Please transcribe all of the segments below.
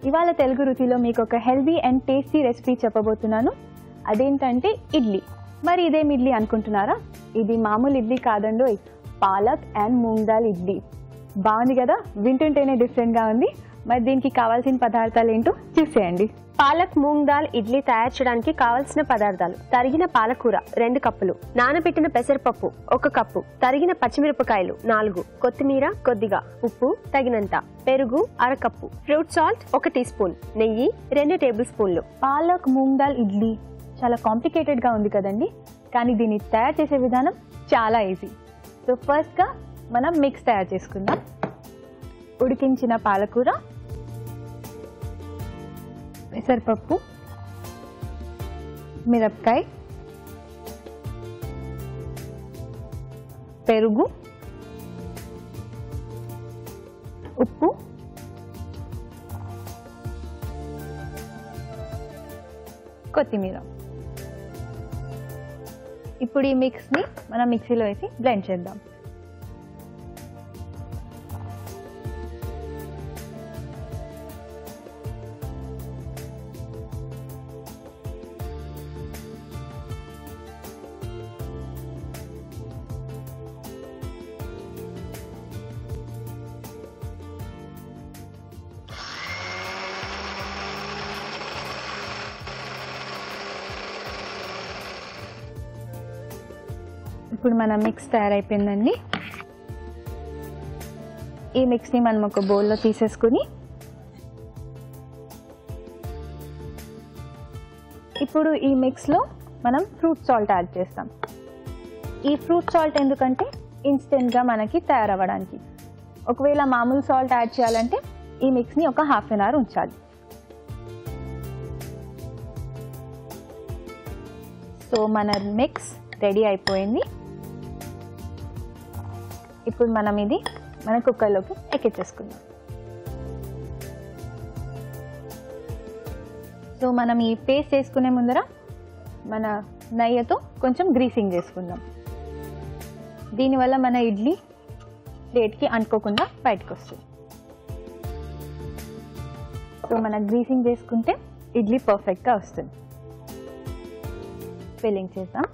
ఇవాళ తెలుగు రుచిలో మీకు ఒక హెల్దీ అండ్ టేస్టీ రెసిపీ చెప్పబోతున్నాను. అదేంటంటే ఇడ్లీ. మరి ఇదేం ఇడ్లీ అనుకుంటున్నారా? ఇది మామూలు ఇడ్లీ కాదండోయ్, పాలక్ అండ్ మూంగ్ దాల్ ఇడ్లీ. బాగుంది కదా, వింటుంటేనే డిఫరెంట్గా ఉంది. మరి దీనికి కావాల్సిన పదార్థాలు ఏంటో చూసేయండి. పాలక్ మూంగ్ దాల్ ఇడ్లీ తయారు చేయడానికి కావలసిన పదార్థాలు: తరిగిన పాలకూర 2 కప్పులు, నానబెట్టిన పెసరపప్పు 1 కప్పు, తరిగిన పచ్చిమిరపకాయలు 4, కొత్తిమీర కొద్దిగా, ఉప్పు తగినంత, పెరుగు 1/2 cup, fruit salt 1 teaspoon, నెయ్యి 2 టేబుల్ స్పూన్లు. పాలక్ మూంగ్ దాల్ ఇడ్లీ చాలా కాంప్లికేటెడ్గా ఉంది కదండి, కానీ దీన్ని తయారు చేసే విధానం చాలా ఈజీ. సో ఫస్ట్గా మనం మిక్స్ తయారు చేసుకుందాం. ఉడికించిన పాలకూర, పెసరపప్పు, మిరపకాయ, పెరుగు, ఉప్పు, కొత్తిమీర. ఇప్పుడు ఈ మిక్స్ని మనం మిక్సీలో వేసి బ్లెండ్ చేద్దాం. ఇప్పుడు మన మిక్స్ తయారైపోయిందండి. ఈ మిక్స్ని మనం ఒక బౌల్లో తీసేసుకుని ఇప్పుడు ఈ మిక్స్లో మనం ఫ్రూట్ సాల్ట్ యాడ్ చేస్తాం. ఈ ఫ్రూట్ సాల్ట్ ఎందుకంటే ఇన్స్టెంట్గా మనకి తయారవ్వడానికి. ఒకవేళ మామూలు సాల్ట్ యాడ్ చేయాలంటే ఈ మిక్స్ని ఒక ½ అన్ అవర్ ఉంచాలి. సో మన మిక్స్ రెడీ అయిపోయింది. ఇప్పుడు మనం ఇది మన కుక్కర్లోకి ఎక్కించేసుకుందాం. సో మనం ఈ పేస్ట్ చేసుకునే ముందర మన నెయ్యితో కొంచెం గ్రీసింగ్ చేసుకుందాం. దీనివల్ల మన ఇడ్లీ ప్లేట్కి అంటుకోకుండా బయటకు వస్తుంది. సో మనం గ్రీసింగ్ చేసుకుంటే ఇడ్లీ పర్ఫెక్ట్గా వస్తుంది. ఫిల్లింగ్ చేద్దాం.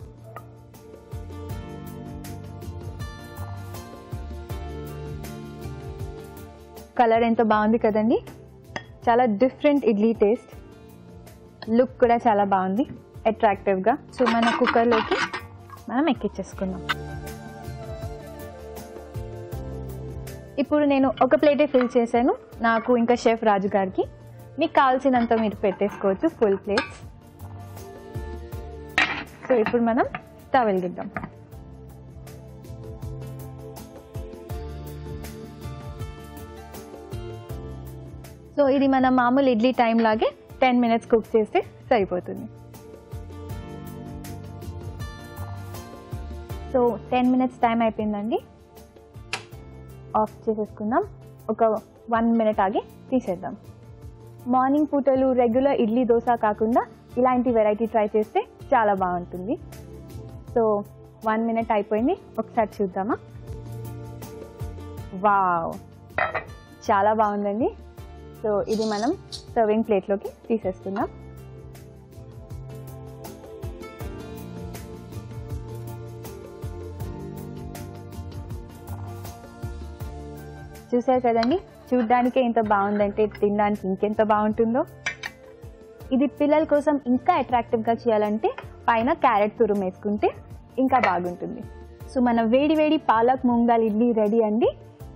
కలర్ ఎంతో బాగుంది కదండి, చాలా డిఫరెంట్ ఇడ్లీ టేస్ట్. లుక్ కూడా చాలా బాగుంది, అట్రాక్టివ్గా. సో మన కుక్కర్లోకి మనం ఎక్కించేసుకుందాం. ఇప్పుడు నేను ఒక ప్లేటే ఫిల్ చేశాను, నాకు ఇంకా షెఫ్ రాజు గారికి. మీకు కావాల్సినంత మీరు పెట్టేసుకోవచ్చు, ఫుల్ ప్లేట్స్. సో ఇప్పుడు మనం స్టవ్ వెలిగిద్దాం. సో ఇది మన మామూలు ఇడ్లీ టైం లాగే 10 మినిట్స్ కుక్ చేస్తే సరిపోతుంది. సో 10 మినిట్స్ టైం అయిపోయిందండి. ఆఫ్ చేసేసుకుందాం. ఒక 1 మినిట్ ఆగి తీసేద్దాం. మార్నింగ్ పూటలు రెగ్యులర్ ఇడ్లీ దోశ కాకుండా ఇలాంటి వెరైటీ ట్రై చేస్తే చాలా బాగుంటుంది. సో 1 మినిట్ అయిపోయింది, ఒకసారి చూద్దామా? వావ్, చాలా బాగుందండి. సో ఇది మనం సర్వింగ్ ప్లేట్లోకి తీసేసుకుందాం. చూసారు కదండి, చూడ్డానికే ఇంత బాగుందంటే తినడానికి ఇంకెంత బాగుంటుందో. ఇది పిల్లల కోసం ఇంకా అట్రాక్టివ్గా చేయాలంటే పైన క్యారెట్ తురుము వేసుకుంటే ఇంకా బాగుంటుంది. సో మన వేడి వేడి పాలక్ మూంగ్ దాల్ ఇడ్లీ రెడీ అండి.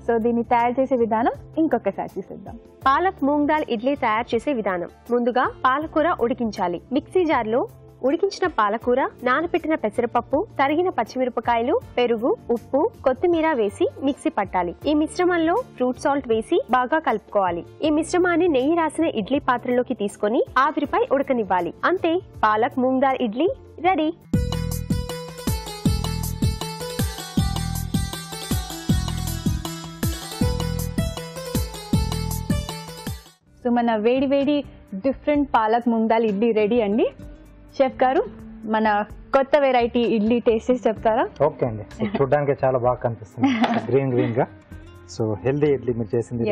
సో దీన్ని తయారు చేసే విధానం ఇంకొకసారి చూసేద్దాం. పాలక్ మూంగ్ దాల్ ఇడ్లీ తయారు చేసే విధానం: ముందుగా పాలకూర ఉడికించాలి. మిక్సీ జార్లో ఉడికించిన పాలకూర, నానబెట్టిన పెసరపప్పు, తరిగిన పచ్చిమిరపకాయలు, పెరుగు, ఉప్పు, కొత్తిమీర వేసి మిక్సీ పట్టాలి. ఈ మిశ్రమంలో ఫ్రూట్ సాల్ట్ వేసి బాగా కలుపుకోవాలి. ఈ మిశ్రమాన్ని నెయ్యి రాసిన ఇడ్లీ పాత్రలోకి తీసుకొని ఆవిరిపై ఉడకనివ్వాలి. అంతే, పాలక్ మూంగ్ దాల్ ఇడ్లీ రెడీ. సో మన వేడి వేడి డిఫరెంట్ పాలక్ మూంగ్ దాల్ ఇడ్లీ రెడీ అండి. షెఫ్ గారు, మన కొత్త వెరైటీ ఇడ్లీ టేస్ట్ చేసి చెప్తారా? ఓకే అండి, చూడడానికి చాలా బాగా కనిపిస్తుంది, గ్రీన్ గా. సో హెల్దీ ఇడ్లీ మీరు చేసింది.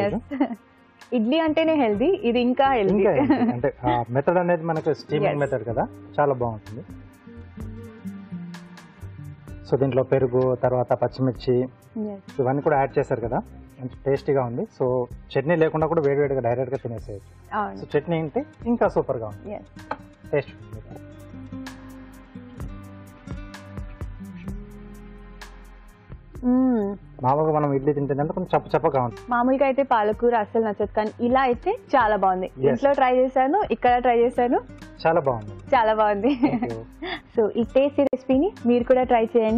ఇడ్లీ అంటేనే హెల్దీ, ఇది ఇంకా హెల్దీ. ఇంకా healthy. అంటే మెథడ్ అనేది మనకు స్టీమింగ్ Yes. మెథడ్ కదా, చాలా బాగుంటుంది. సో దీంట్లో పెరుగు, తర్వాత పచ్చిమిర్చి ఇవన్నీ కూడా యాడ్ చేశారు కదా, మంచి టేస్టీగా ఉంది. సో చట్నీ లేకుండా కూడా వేడివేడిగా డైరెక్ట్గా తినేసేయచ్చు. సో చట్నీ అంటే ఇంకా సూపర్గా ఉంది, టేస్ట్. మామూలుగా మనం ఇడ్లీ తింటే కొంచెం చప్పగా ఉంటుంది. మామూలుగా అయితే పాలకూర అస్సలు నచ్చదు, కానీ ఇలా అయితే చాలా బాగుంది. Yes. ఇంట్లో ట్రై చేశాను, ఇక్కడ ట్రై చేశాను, చాలా బాగుంది. చాలా బాగుంది. Thank you. సో ఈ టేస్టీ రెసిపీని మీరు కూడా ట్రై చేయండి.